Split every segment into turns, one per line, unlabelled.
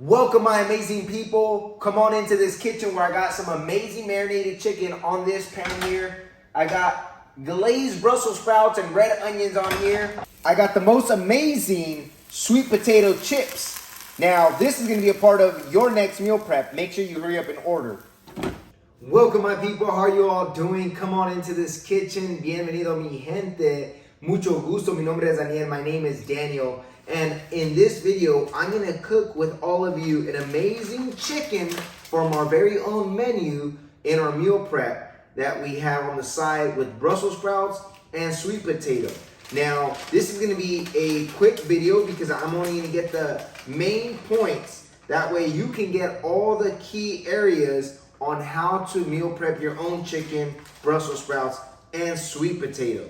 Welcome my amazing people. Come on into this kitchen where I got some amazing marinated chicken on this pan here. I got glazed Brussels sprouts and red onions on here. I got the most amazing sweet potato chips. Now this is gonna be a part of your next meal prep. Make sure you hurry up and order. Welcome my people, how are you all doing? Come on into this kitchen. Bienvenido mi gente. Mucho gusto, mi nombre es Daniel, my name is Daniel. And in this video, I'm gonna cook with all of you an amazing chicken from our very own menu in our meal prep that we have on the side with Brussels sprouts and sweet potato. Now, this is gonna be a quick video because I'm only gonna get the main points. That way you can get all the key areas on how to meal prep your own chicken, Brussels sprouts, and sweet potato.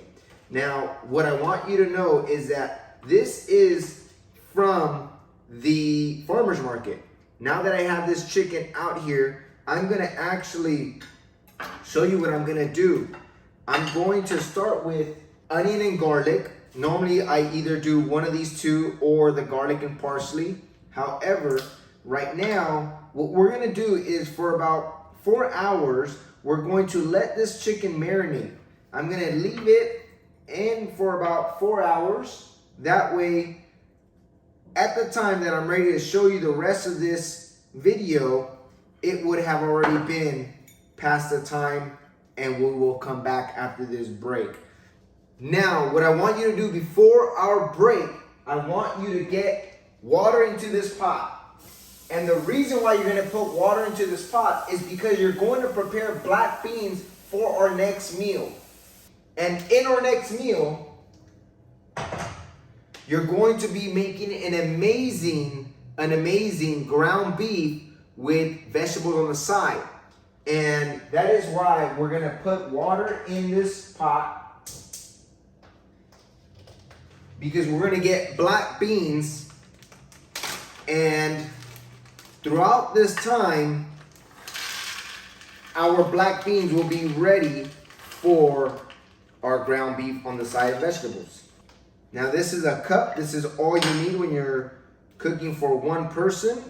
Now, what I want you to know is that this is from the farmer's market. Now that I have this chicken out here, I'm gonna actually show you what I'm gonna do. I'm going to start with onion and garlic. Normally I either do one of these two or the garlic and parsley. However, right now, what we're gonna do is for about 4 hours, we're going to let this chicken marinate. I'm gonna leave it in for about 4 hours. That way, at the time that I'm ready to show you the rest of this video, it would have already been past the time and we will come back after this break. Now, what I want you to do before our break, I want you to get water into this pot. And the reason why you're gonna put water into this pot is because you're going to prepare black beans for our next meal. And in our next meal, you're going to be making an amazing ground beef with vegetables on the side. And that is why we're gonna put water in this pot, because we're gonna get black beans, and throughout this time, our black beans will be ready for our ground beef on the side of vegetables. Now this is a cup. This is all you need when you're cooking for one person.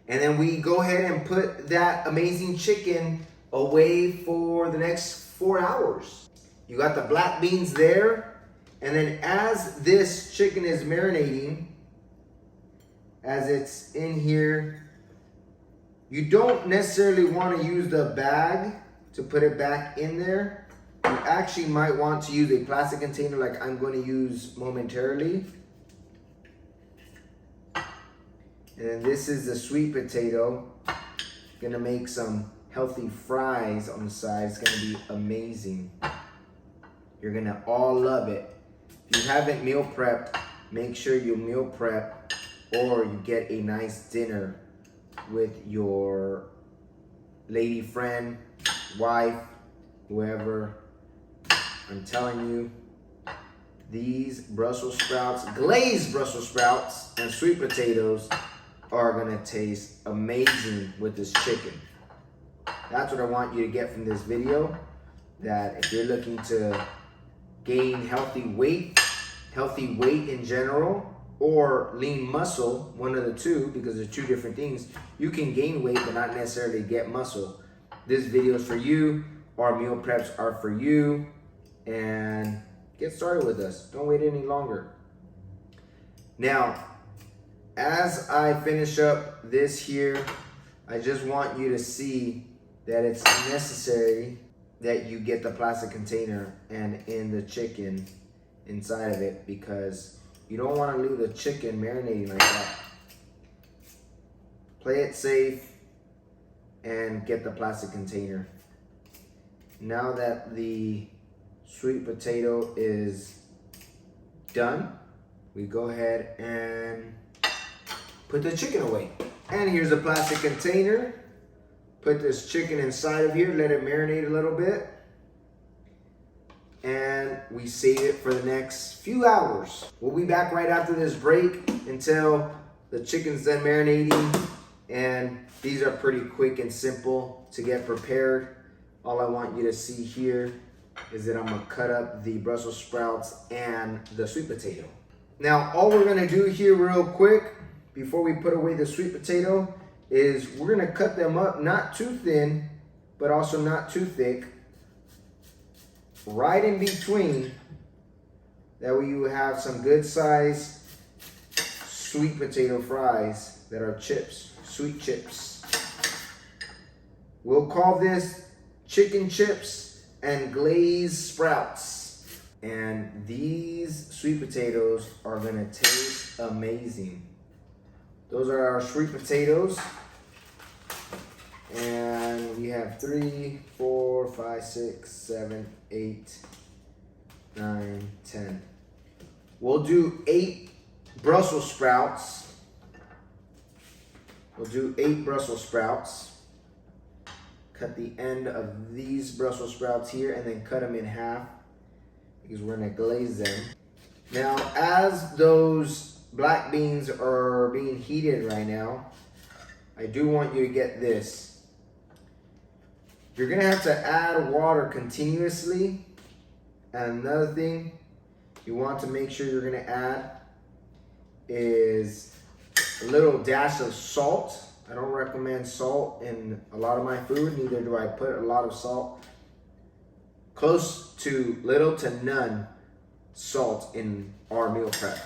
And then we go ahead and put that amazing chicken away for the next 4 hours. You got the black beans there. And then as this chicken is marinating, as it's in here, you don't necessarily want to use the bag to put it back in there. You actually might want to use a plastic container like I'm going to use momentarily. And then this is the sweet potato. Gonna make some healthy fries on the side. It's gonna be amazing. You're gonna all love it. If you haven't meal prepped, make sure you meal prep or you get a nice dinner with your lady friend, wife, whoever. I'm telling you, these Brussels sprouts, glazed Brussels sprouts and sweet potatoes are gonna taste amazing with this chicken. That's what I want you to get from this video, that if you're looking to gain healthy weight in general, or lean muscle, one of the two, because they're two different things. You can gain weight but not necessarily get muscle. This video is for you. Our meal preps are for you. And get started with us. Don't wait any longer. Now, as I finish up this here, I just want you to see that it's necessary that you get the plastic container and in the chicken inside of it, because you don't want to leave the chicken marinating like that. Play it safe and get the plastic container. Now that the sweet potato is done, we go ahead and put the chicken away. And here's a plastic container. Put this chicken inside of here, let it marinate a little bit. And we save it for the next few hours. We'll be back right after this break until the chicken's done marinating. And these are pretty quick and simple to get prepared. All I want you to see here is that I'm gonna cut up the Brussels sprouts and the sweet potato. Now, all we're gonna do here real quick before we put away the sweet potato is we're gonna cut them up, not too thin, but also not too thick. Right in between. That way you have some good sized sweet potato fries that are chips, sweet chips. We'll call this chicken chips and glazed sprouts. And these sweet potatoes are gonna taste amazing. Those are our sweet potatoes. And we have 3, 4, 5, 6, 7, 8, 9, 10. We'll do 8 Brussels sprouts. We'll do 8 Brussels sprouts. Cut the end of these Brussels sprouts here and then cut them in half because we're gonna glaze them. Now, as those black beans are being heated right now, I do want you to get this. You're gonna have to add water continuously. And another thing you want to make sure you're gonna add is a little dash of salt. I don't recommend salt in a lot of my food, neither do I put a lot of salt. Close to little to none salt in our meal prep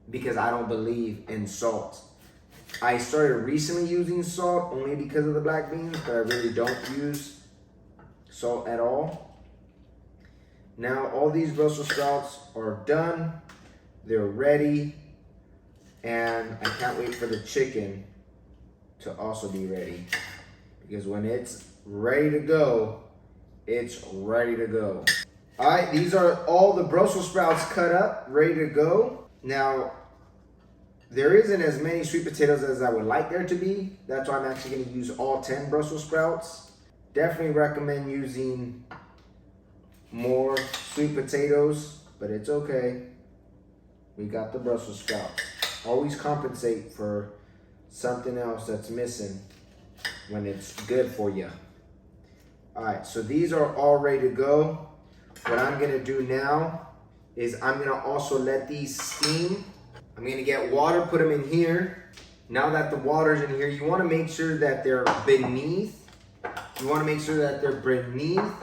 because I don't believe in salt. I started recently using salt only because of the black beans, but I really don't use salt at all. Now all these Brussels sprouts are done. They're ready. And I can't wait for the chicken to also be ready. Because when it's ready to go, it's ready to go. All right, these are all the Brussels sprouts cut up, ready to go. Now, there isn't as many sweet potatoes as I would like there to be. That's why I'm actually gonna use all 10 Brussels sprouts. Definitely recommend using more sweet potatoes, but it's okay. We got the Brussels sprouts. Always compensate for something else that's missing when it's good for you. All right, so these are all ready to go. What I'm gonna do now is I'm gonna also let these steam. I'm gonna get water, put them in here. Now that the water's in here, you wanna make sure that they're beneath. You wanna make sure that they're beneath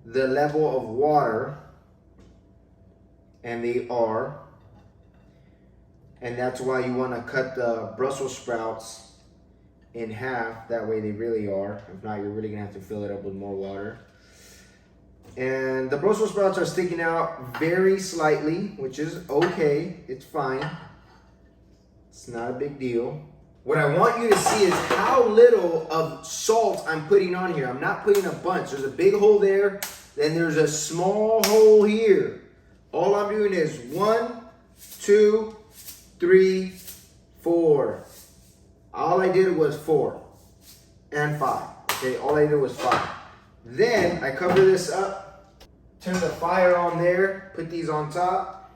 the level of water, and they are. And that's why you want to cut the Brussels sprouts in half. That way they really are. If not, you're really going to have to fill it up with more water. And the Brussels sprouts are sticking out very slightly, which is okay. It's fine. It's not a big deal. What I want you to see is how little of salt I'm putting on here. I'm not putting a bunch. There's a big hole there. Then there's a small hole here. All I'm doing is 1, 2, 3, 4. All I did was 4 and 5. Okay, all I did was 5. Then I cover this up, turn the fire on there, put these on top,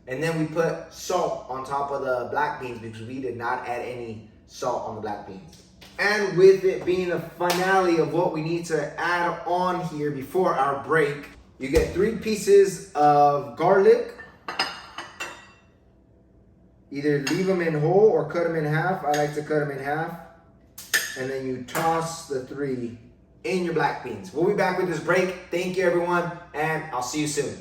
and then we put salt on top of the black beans because we did not add any salt on the black beans. And with it being the finale of what we need to add on here before our break, you get 3 pieces of garlic. Either leave them in whole or cut them in half. I like to cut them in half. And then you toss the 3 in your black beans. We'll be back with this break. Thank you, everyone, and I'll see you soon.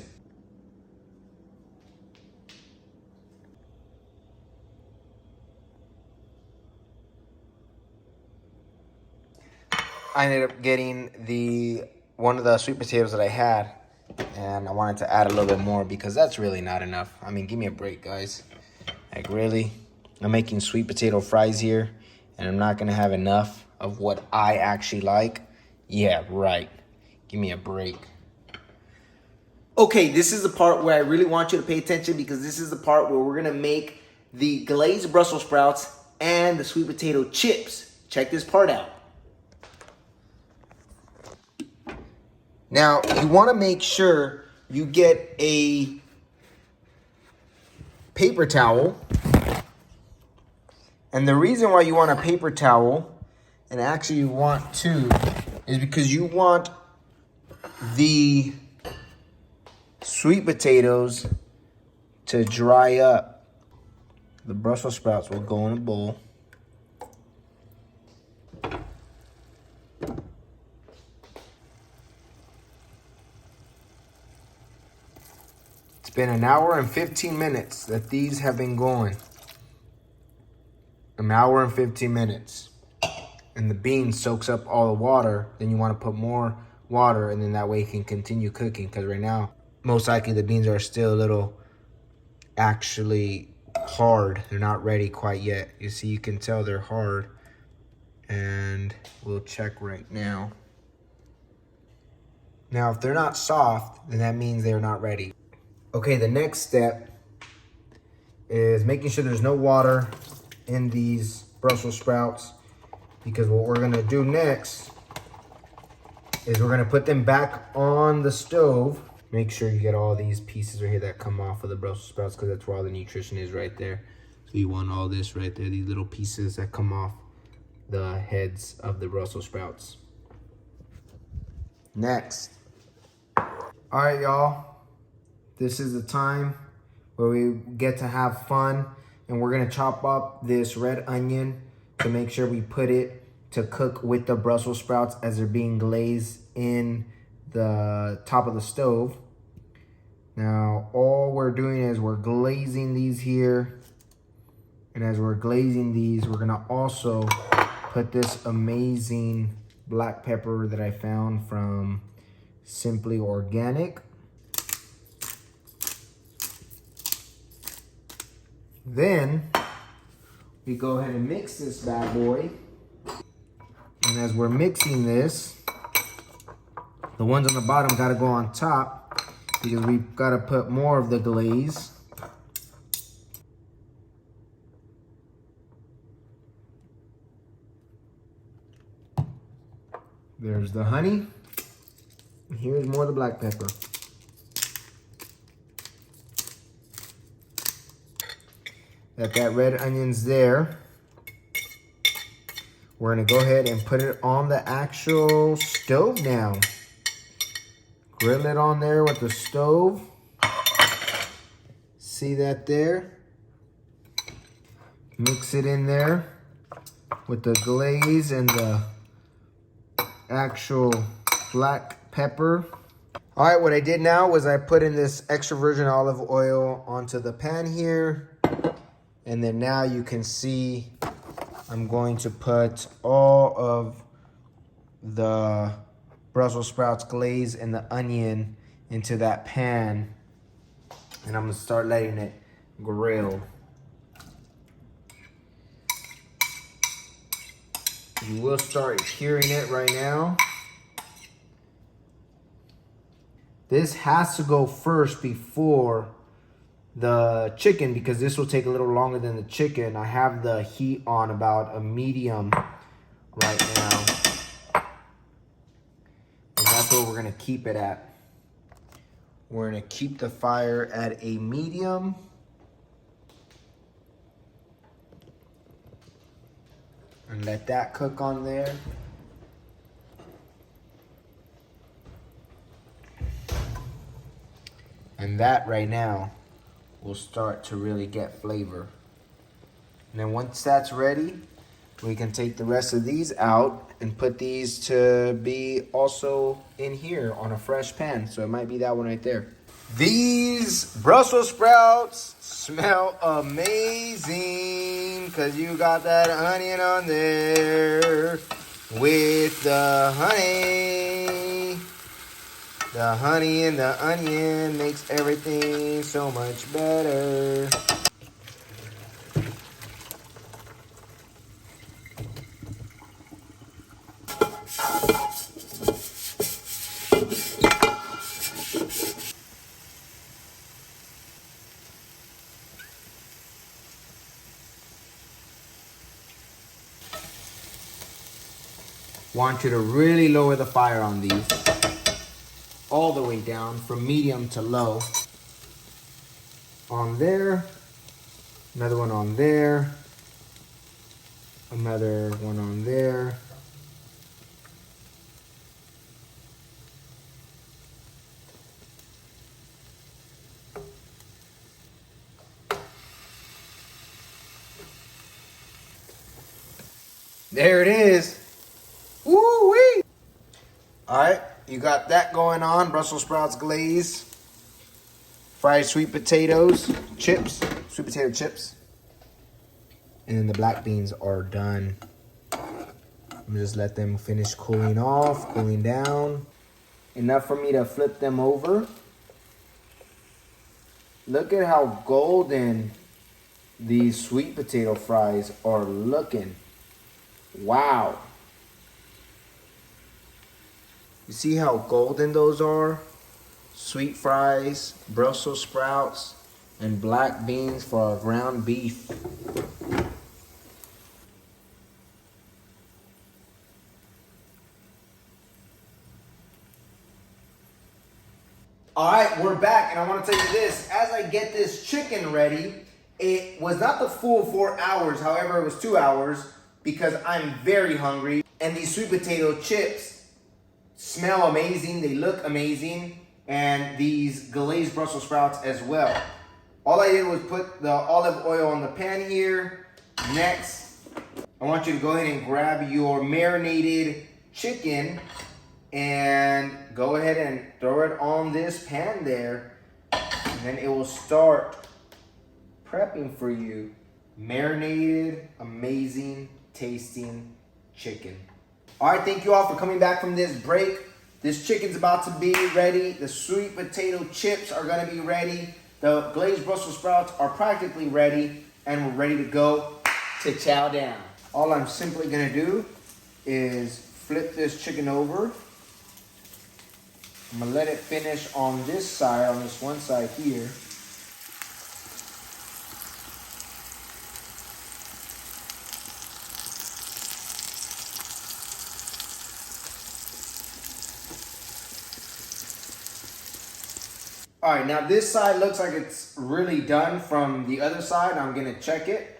I ended up getting one of the sweet potatoes that I had, and I wanted to add a little bit more because that's really not enough. I mean, give me a break, guys. Like, really? I'm making sweet potato fries here, and I'm not going to have enough of what I actually like? Yeah, right. Give me a break. Okay, this is the part where I really want you to pay attention because this is the part where we're going to make the glazed Brussels sprouts and the sweet potato chips. Check this part out. Now, you want to make sure you get a paper towel. And the reason why you want a paper towel, and actually you want 2, is because you want the sweet potatoes to dry up. The Brussels sprouts will go in a bowl. It's been an hour and 15 minutes that these have been going. An hour and 15 minutes. And the bean soaks up all the water. Then you want to put more water, and then that way it can continue cooking. Because right now, most likely the beans are still a little actually hard. They're not ready quite yet. You see, you can tell they're hard. And we'll check right now. Now, if they're not soft, then that means they're not ready. Okay, the next step is making sure there's no water in these Brussels sprouts, because what we're gonna do next is we're gonna put them back on the stove. Make sure you get all these pieces right here that come off of the Brussels sprouts, because that's where all the nutrition is right there. So you want all this right there, these little pieces that come off the heads of the Brussels sprouts. Next. All right, y'all. This is the time where we get to have fun, and we're gonna chop up this red onion to make sure we put it to cook with the Brussels sprouts as they're being glazed in the top of the stove. Now, all we're doing is we're glazing these here. And as we're glazing these, we're gonna also put this amazing black pepper that I found from Simply Organic. Then we go ahead and mix this bad boy. And as we're mixing this, the ones on the bottom gotta go on top, because we've gotta put more of the glaze. There's the honey. And here's more of the black pepper. That red onion's there. We're gonna go ahead and put it on the actual stove now. Grill it on there with the stove. See that there? Mix it in there with the glaze and the actual black pepper. All right, what I did now was I put in this extra virgin olive oil onto the pan here. And then now you can see I'm going to put all of the Brussels sprouts glaze and the onion into that pan. And I'm gonna start letting it grill. You will start hearing it right now. This has to go first before the chicken, because this will take a little longer than the chicken. I have the heat on about a medium right now. And that's where we're gonna keep it at. We're gonna keep the fire at a medium. And let that cook on there. And that right now will start to really get flavor. And then once that's ready, we can take the rest of these out and put these to be also in here on a fresh pan. So it might be that one right there. These Brussels sprouts smell amazing, because you got that onion on there with the honey. The honey and the onion makes everything so much better. Want you to really lower the fire on these. All the way down from medium to low. On there, another one on there, another one on there. There it is. Woo-wee. All right, you got that going on. Brussels sprouts glaze. Fried sweet potatoes, chips, sweet potato chips. And then the black beans are done. I'm just let them finish cooling off, cooling down. Enough for me to flip them over. Look at how golden these sweet potato fries are looking. Wow. You see how golden those are? Sweet fries, Brussels sprouts, and black beans for our ground beef. All right, we're back, and I want to tell you this. As I get this chicken ready, it was not the full 4 hours. However, it was 2 hours because I'm very hungry. And these sweet potato chips smell amazing. They look amazing. And these glazed Brussels sprouts as well. All I did was put the olive oil on the pan here. Next, I want you to go ahead and grab your marinated chicken and go ahead and throw it on this pan there, and then it will start prepping for you marinated, amazing tasting chicken. All right, thank you all for coming back from this break. This chicken's about to be ready. The sweet potato chips are gonna be ready. The glazed Brussels sprouts are practically ready, and we're ready to go to chow down. All I'm simply gonna do is flip this chicken over. I'm gonna let it finish on this side, on this one side here. All right, now this side looks like it's really done from the other side. I'm gonna check it.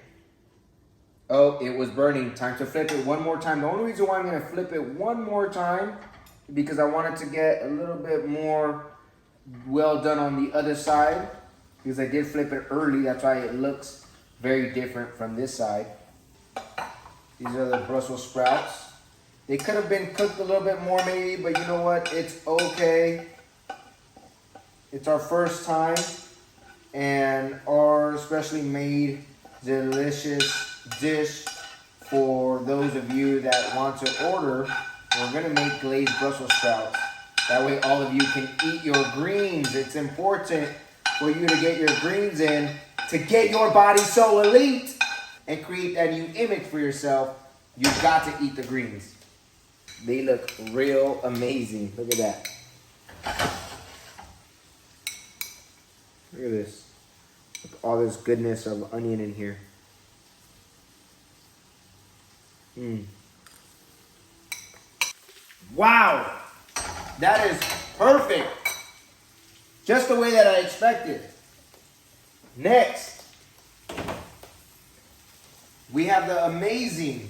Oh, it was burning. Time to flip it one more time. The only reason why I'm gonna flip it one more time because I wanted to get a little bit more well done on the other side, because I did flip it early. That's why it looks very different from this side. These are the Brussels sprouts. They could have been cooked a little bit more maybe, but you know what? It's okay. It's our first time, and our specially made delicious dish for those of you that want to order. We're gonna make glazed Brussels sprouts. That way all of you can eat your greens. It's important for you to get your greens in to get your body so elite and create that new image for yourself. You've got to eat the greens. They look real amazing. Look at that. Look at this. Look at all this goodness of onion in here. Wow, that is perfect. Just the way that I expected. Next, we have the amazing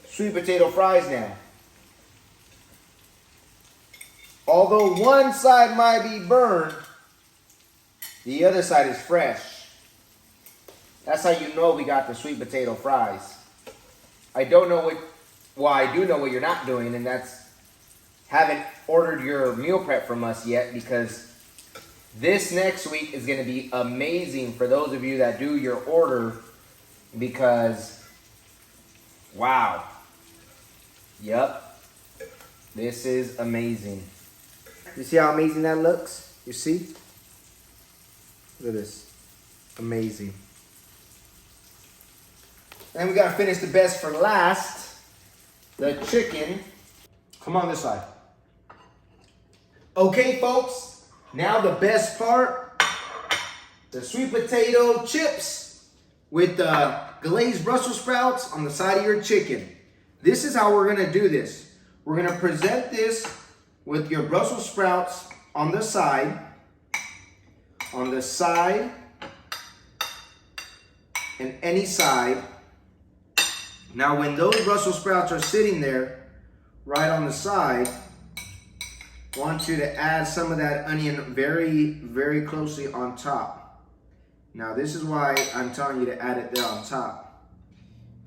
sweet potato fries now. Although one side might be burned, the other side is fresh. That's how you know we got the sweet potato fries. I don't know what, well, I do know what you're not doing, and that's haven't ordered your meal prep from us yet, because this next week is going to be amazing for those of you that do your order, because, wow. Yep. This is amazing. You see how amazing that looks? You see? Look at this. Amazing. And we gotta finish the best for last. The chicken. Come on this side. Okay, folks. Now the best part. The sweet potato chips with the glazed Brussels sprouts on the side of your chicken. This is how we're gonna do this. We're gonna present this with your Brussels sprouts on the side. On the side. And any side. Now when those Brussels sprouts are sitting there, right on the side, I want you to add some of that onion very, very closely on top. Now this is why I'm telling you to add it there on top.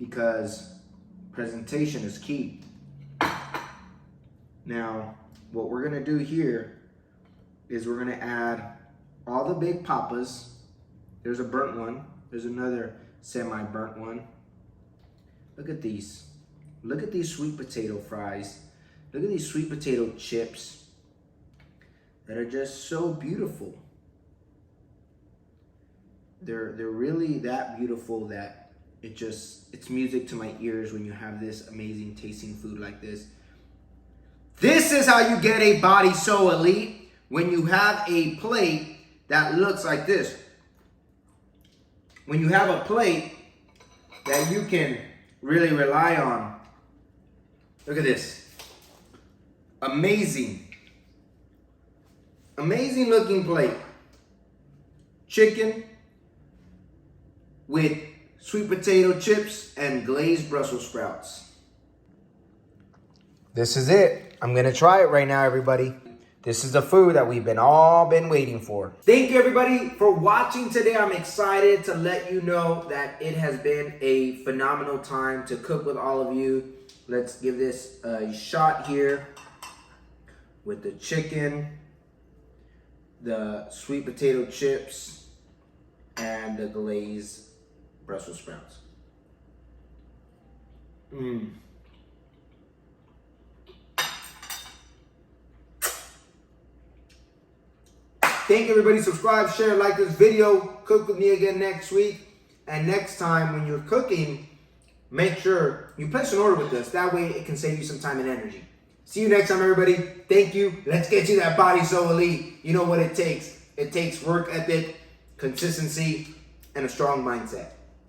because presentation is key. Now, what we're gonna do here is we're gonna add all the big papas. There's a burnt one. There's another semi-burnt one. Look at these. Look at these sweet potato fries. Look at these sweet potato chips that are just so beautiful. They're really that beautiful that it's music to my ears when you have this amazing tasting food like this. This is how you get a body so elite, when you have a plate that looks like this. When you have a plate that you can really rely on. Look at this. Amazing. Amazing looking plate. Chicken with sweet potato chips and glazed Brussels sprouts. This is it. I'm gonna try it right now, everybody. This is the food that we've all been waiting for. Thank you, everybody, for watching today. I'm excited to let you know that it has been a phenomenal time to cook with all of you. Let's give this a shot here with the chicken, the sweet potato chips, and the glazed Brussels sprouts. Thank you, everybody. Subscribe, share, like this video. Cook with me again next week. And next time when you're cooking, make sure you place an order with us. That way it can save you some time and energy. See you next time, everybody. Thank you. Let's get you that body so elite. You know what it takes. It takes work ethic, consistency, and a strong mindset.